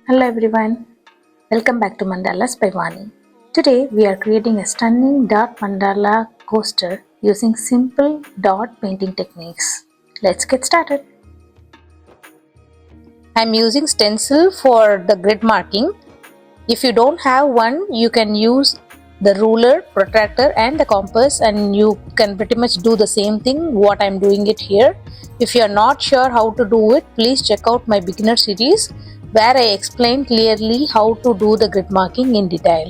Hello everyone, welcome back to Mandalas by Vani. Today we are creating a stunning dot mandala coaster using simple dot painting techniques. Let's get started. I'm using stencil for the grid marking. If you don't have one, you can use the ruler, protractor and the compass, and you can pretty much do the same thing what I'm doing it here. If you are not sure how to do it, please check out my beginner series where I explain clearly how to do the grid marking in detail.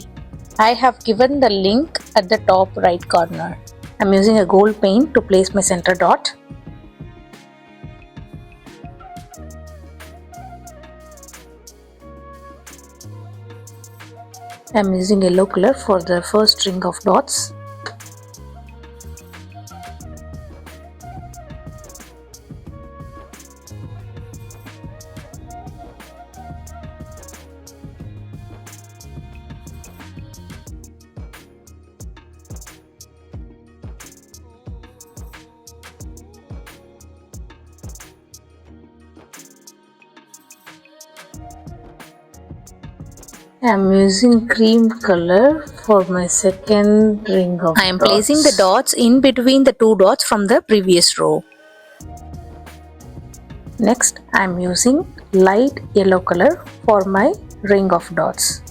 I have given the link at the top right corner. I'm using a gold paint to place my center dot. I'm using yellow color for the first string of dots. I am using cream color for my second ring of dots. I am placing the dots in between the two dots from the previous row. Next, I am using light yellow color for my ring of dots.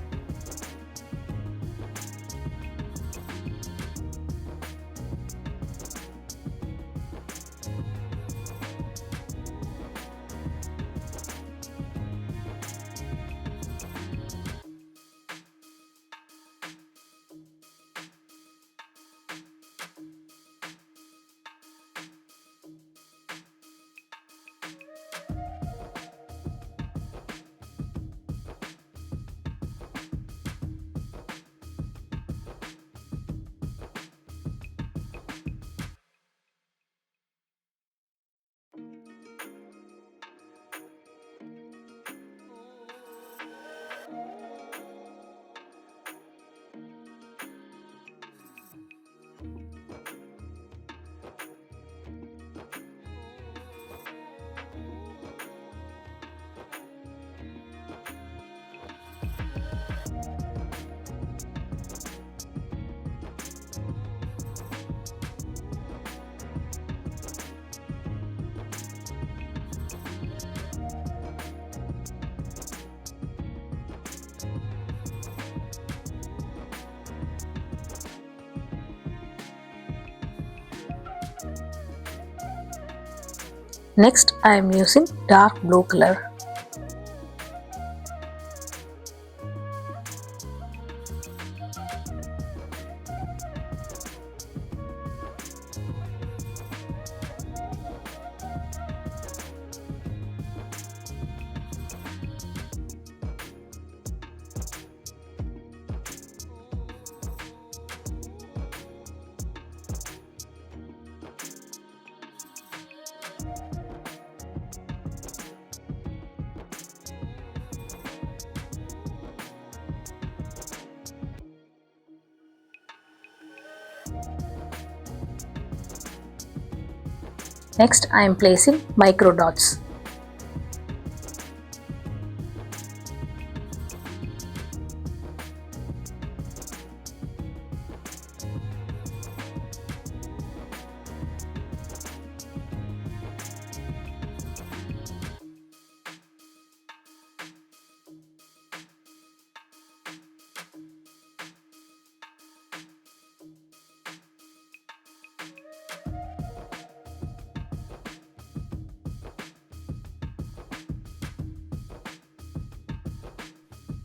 Next, I am using dark blue color. Next, I am placing micro dots.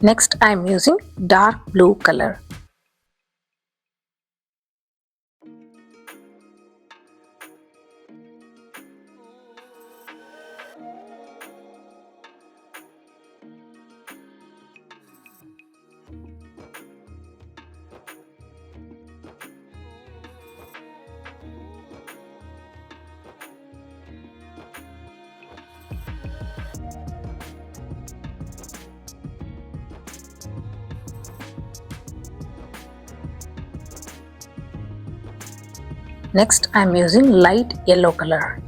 Next, I am using dark blue color. Next, I am using light yellow color.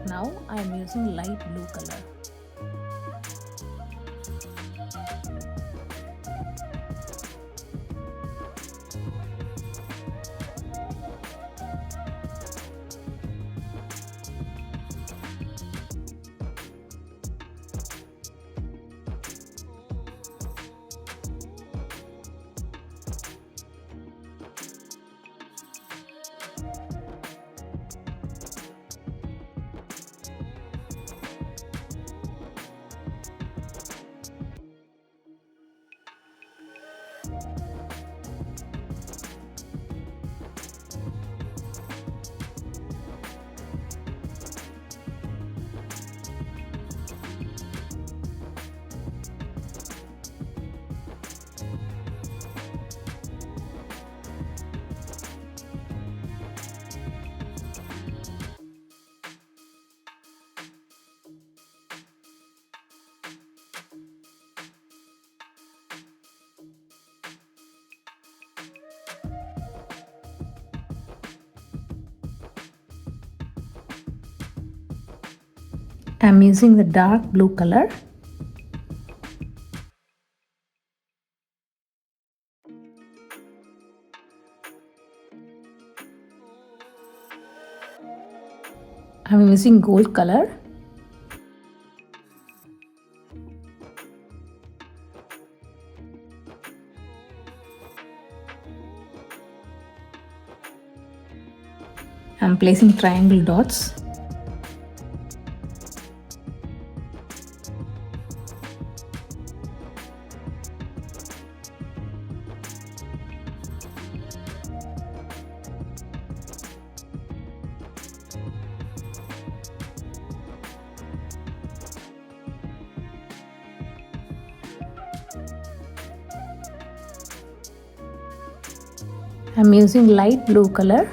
Now I am using light blue color. I'm using the dark blue color. I'm using gold color. I'm placing triangle dots. I'm using light blue color.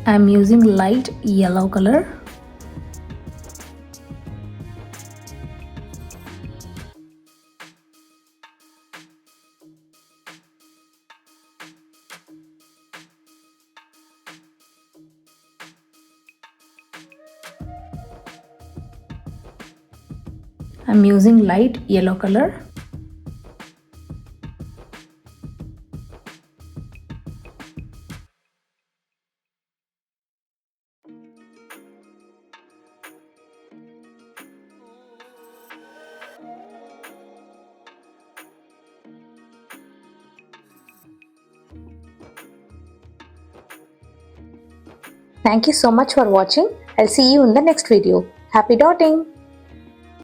I'm using light yellow color. I'm using light yellow color. Thank you so much for watching. I'll see you in the next video. Happy dotting!